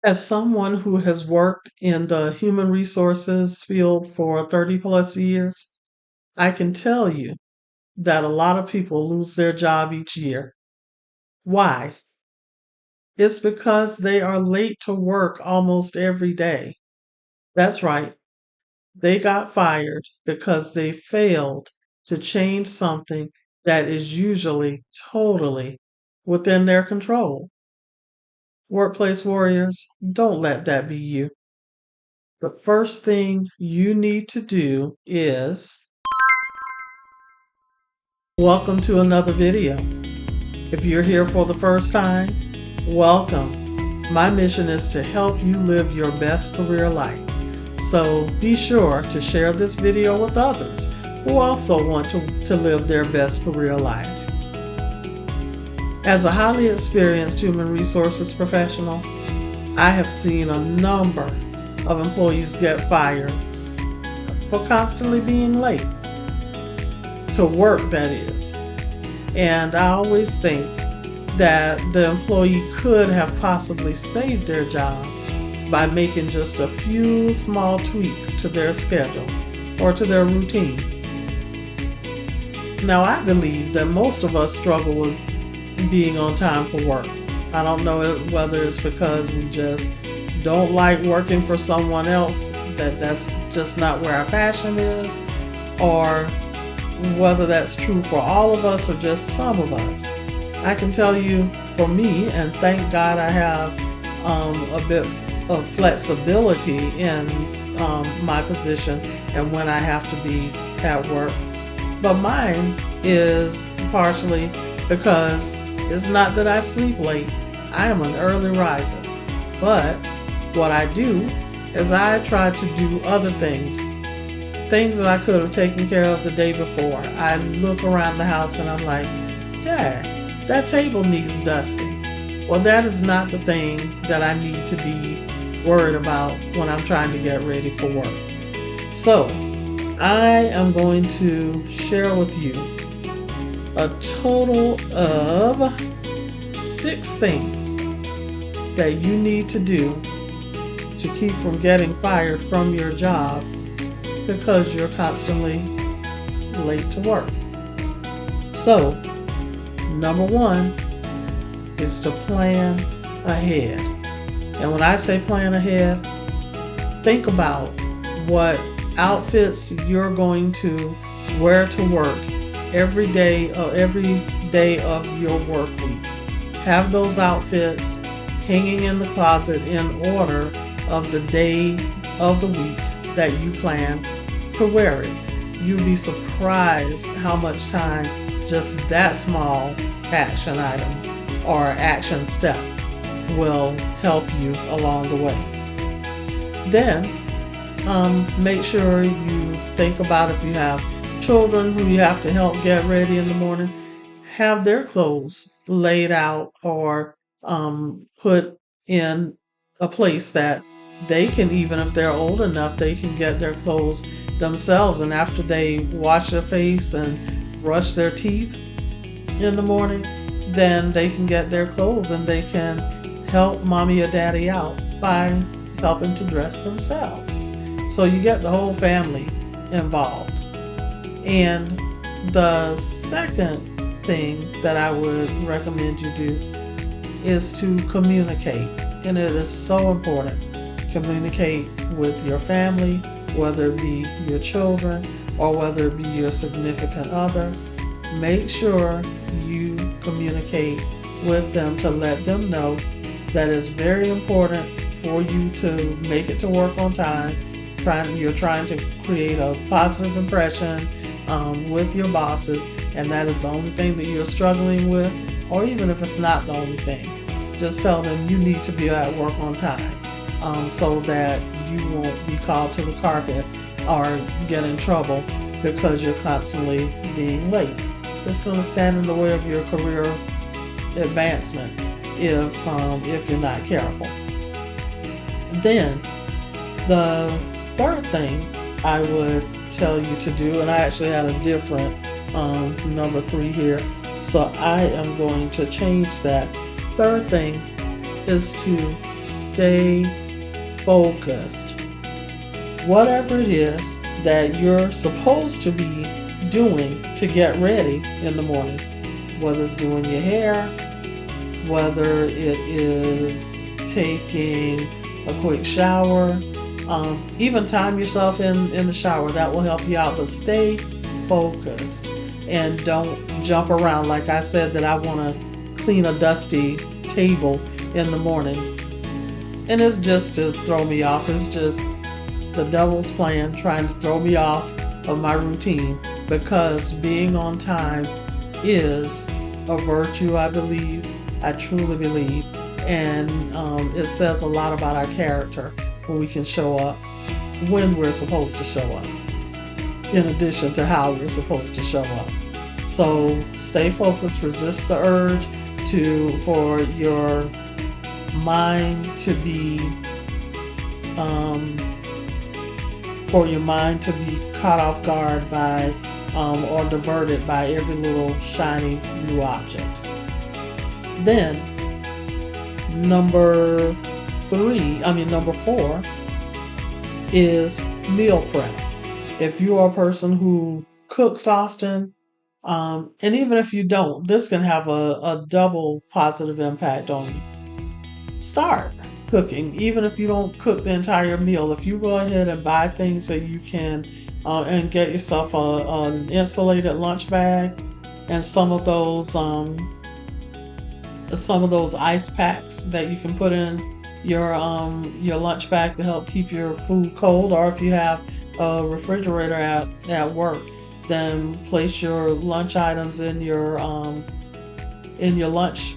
As someone who has worked in the human resources field for 30 plus years, I can tell you that a lot of people lose their job each year. Why? It's because they are late to work almost every day. That's right. They got fired because they failed to change something that is usually totally within their control. Workplace warriors, don't let that be you. The first thing you need to do is welcome to another video. If you're here for the first time, welcome. My mission is to help you live your best career life. So be sure to share this video with others who also want to live their best career life. As a highly experienced human resources professional, I have seen a number of employees get fired for constantly being late to work, that is. And I always think that the employee could have possibly saved their job by making just a few small tweaks to their schedule or to their routine. Now, I believe that most of us struggle with being on time for work. I don't know whether it's because we just don't like working for someone else, that's just not where our passion is, or whether that's true for all of us or just some of us. I can tell you for me, and thank God I have a bit of flexibility in my position and when I have to be at work. But mine is partially because it's not that I sleep late. I am an early riser. But what I do is I try to do other things that I could have taken care of the day before. I look around the house and I'm like, Dad, that table needs dusting. Well, that is not the thing that I need to be worried about when I'm trying to get ready for work. So, I am going to share with you a total of 6 things that you need to do to keep from getting fired from your job because you're constantly late to work. So, number 1 is to plan ahead. And when I say plan ahead, think about what outfits you're going to wear to work every day of your work week. Have those outfits hanging in the closet in order of the day of the week that you plan to wear it. You'll be surprised how much time just that small action item or action step will help you along the way. Then make sure you think about if you have children who you have to help get ready in the morning, have their clothes laid out or put in a place that they can, even if they're old enough, they can get their clothes themselves. And after they wash their face and brush their teeth in the morning, then they can get their clothes and they can help mommy or daddy out by helping to dress themselves. So you get the whole family involved. And the second thing that I would recommend you do is to communicate. And it is so important. Communicate with your family, whether it be your children or whether it be your significant other. Make sure you communicate with them to let them know that it's very important for you to make it to work on time. You're trying to create a positive impression with your bosses, and that is the only thing that you're struggling with, or even if it's not the only thing, just tell them you need to be at work on time so that you won't be called to the carpet or get in trouble because you're constantly being late. It's going to stand in the way of your career advancement if you're not careful. Then the third thing I would tell you to do, and I actually had a different number 3 here, so I am going to change that. Third thing is to stay focused. Whatever it is that you're supposed to be doing to get ready in the mornings, whether it's doing your hair, whether it is taking a quick shower, even time yourself in the shower, that will help you out. But stay focused and don't jump around. Like I said, that I want to clean a dusty table in the mornings. And it's just to throw me off. It's just the devil's plan trying to throw me off of my routine, because being on time is a virtue, I believe. I truly believe. And it says a lot about our character when we can show up when we're supposed to show up, in addition to how we're supposed to show up. So stay focused, resist the urge for your mind to be caught off guard by or diverted by every little shiny new object. Then number 4 is meal prep. If you are a person who cooks often, and even if you don't, this can have a double positive impact on you. Start cooking, even if you don't cook the entire meal. If you go ahead and buy things that you can and get yourself an insulated lunch bag and some of those ice packs that you can put in your lunch bag to help keep your food cold, or if you have a refrigerator at work, then place your lunch items in your lunch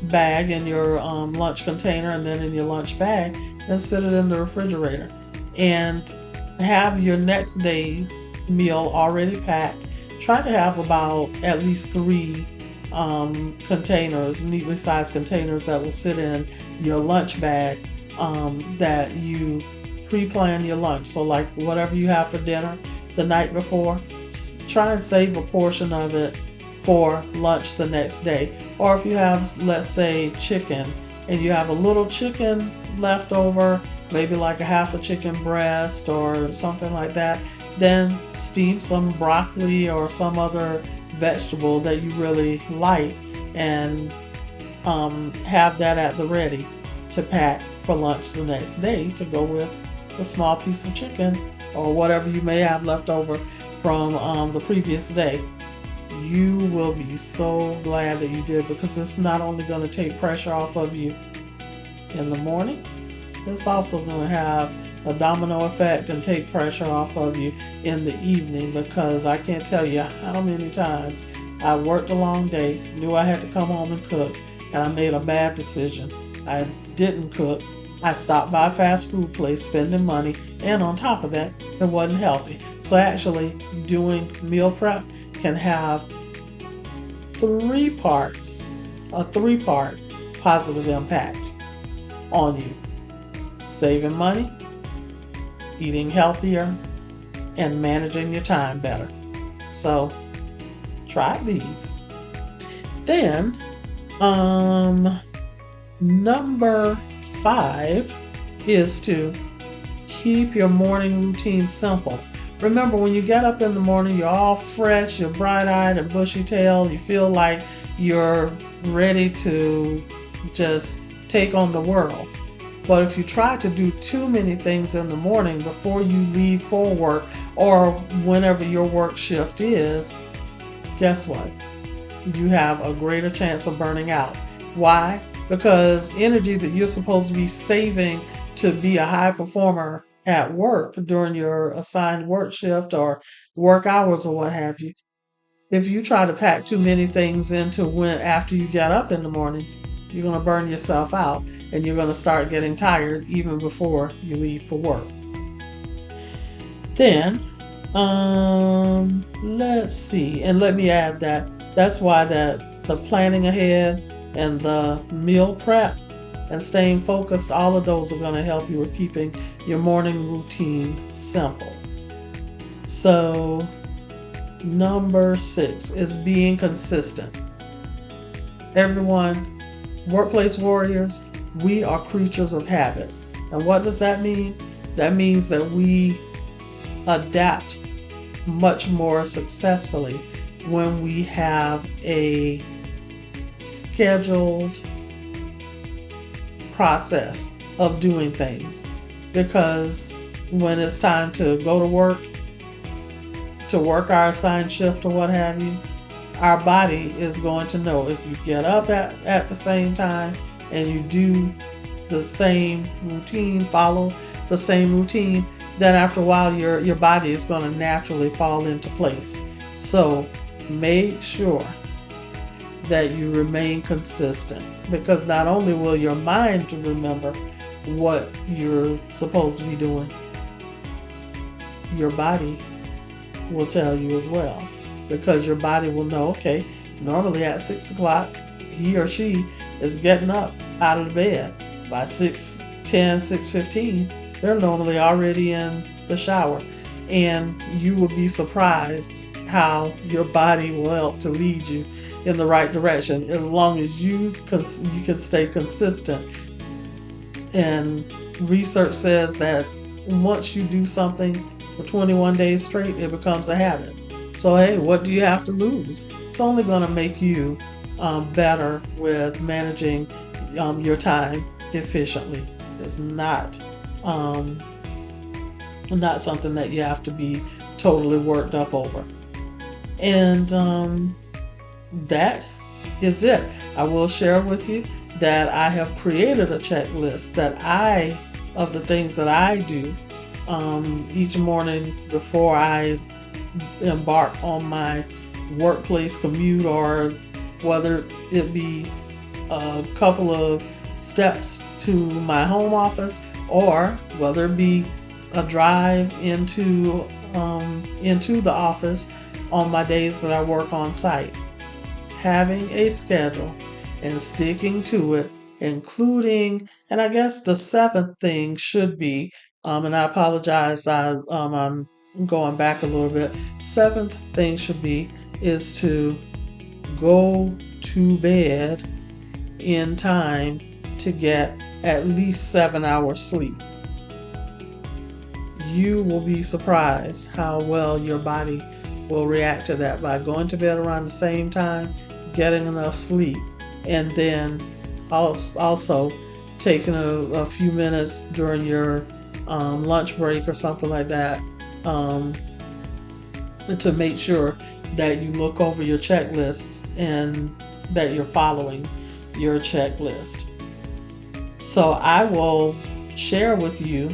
bag, in your lunch container, and then in your lunch bag, and sit it in the refrigerator, and have your next day's meal already packed. Try to have about at least 3 containers, neatly sized containers, that will sit in your lunch bag, that you pre-plan your lunch. So like whatever you have for dinner the night before, try and save a portion of it for lunch the next day. Or if you have, let's say, chicken, and you have a little chicken left over, maybe like a half a chicken breast or something like that, then steam some broccoli or some other vegetable that you really like, and have that at the ready to pack for lunch the next day to go with a small piece of chicken or whatever you may have left over from the previous day. You will be so glad that you did, because it's not only going to take pressure off of you in the mornings, it's also going to have a domino effect and take pressure off of you in the evening, because I can't tell you how many times I worked a long day, knew I had to come home and cook, and I made a bad decision. I didn't cook. I stopped by a fast food place, spending money, and on top of that, it wasn't healthy. So actually, doing meal prep can have a 3-part positive impact on you. Saving money, eating healthier, and managing your time better. So try these. Then number 5 is to keep your morning routine simple. Remember, when you get up in the morning, you're all fresh, you're bright-eyed and bushy-tailed, you feel like you're ready to just take on the world. But if you try to do too many things in the morning before you leave for work, or whenever your work shift is, guess what? You have a greater chance of burning out. Why? Because energy that you're supposed to be saving to be a high performer at work during your assigned work shift or work hours or what have you, if you try to pack too many things into after you get up in the mornings, you're going to burn yourself out, and you're going to start getting tired even before you leave for work. Then, let's see, and let me add that's why the planning ahead and the meal prep and staying focused, all of those are going to help you with keeping your morning routine simple. So, number 6 is being consistent. Everyone, workplace warriors, We are creatures of habit. And what does that mean? That means that we adapt much more successfully when we have a scheduled process of doing things. Because when it's time to go to work our assigned shift or what have you, our body is going to know. If you get up at the same time and you do the same routine, follow the same routine, then after a while your body is going to naturally fall into place. So make sure that you remain consistent, because not only will your mind remember what you're supposed to be doing, your body will tell you as well, because your body will know, okay, normally at 6 o'clock he or she is getting up out of the bed. By 6:10, 6:15, they're normally already in the shower. And you will be surprised how your body will help to lead you in the right direction, as long as you can stay consistent. And research says that once you do something for 21 days straight, it becomes a habit. So hey, what do you have to lose? It's only going to make you better with managing your time efficiently. It's not something that you have to be totally worked up over. And that is it. I will share with you that I have created a checklist of the things that I do each morning before I embark on my workplace commute, or whether it be a couple of steps to my home office, or whether it be a drive into the office on my days that I work on site. Having a schedule and sticking to it, including, and I guess the seventh thing should be, and I apologize, I'm going back a little bit. Seventh thing should be is to go to bed in time to get at least 7 hours sleep. You will be surprised how well your body will react to that by going to bed around the same time, getting enough sleep, and then also taking a few minutes during your lunch break or something like that to make sure that you look over your checklist and that you're following your checklist. So I will share with you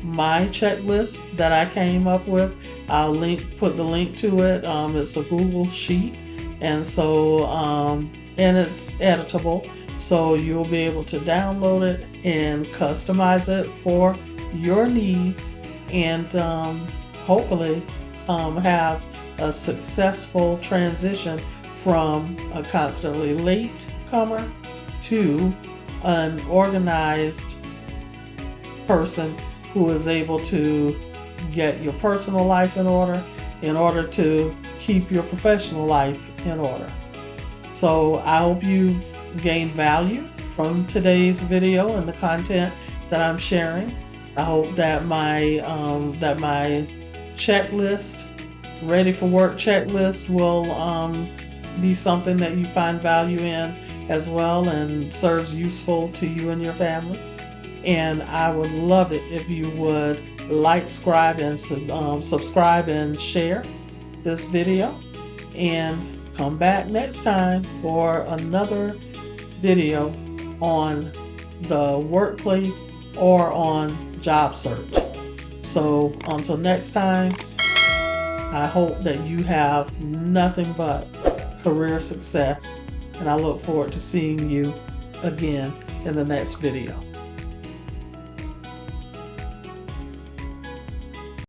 my checklist that I came up with. I'll put the link to it. It's a Google sheet, and so and it's editable, so you'll be able to download it and customize it for your needs, and hopefully have a successful transition from a constantly late comer to an organized person who is able to get your personal life in order to keep your professional life in order. So I hope you've gained value from today's video and the content that I'm sharing. I hope that my checklist, ready for work checklist, will be something that you find value in as well and serves useful to you and your family. And I would love it if you would like, subscribe, and share this video. And come back next time for another video on the workplace or on job search. So until next time, I hope that you have nothing but career success. And I look forward to seeing you again in the next video.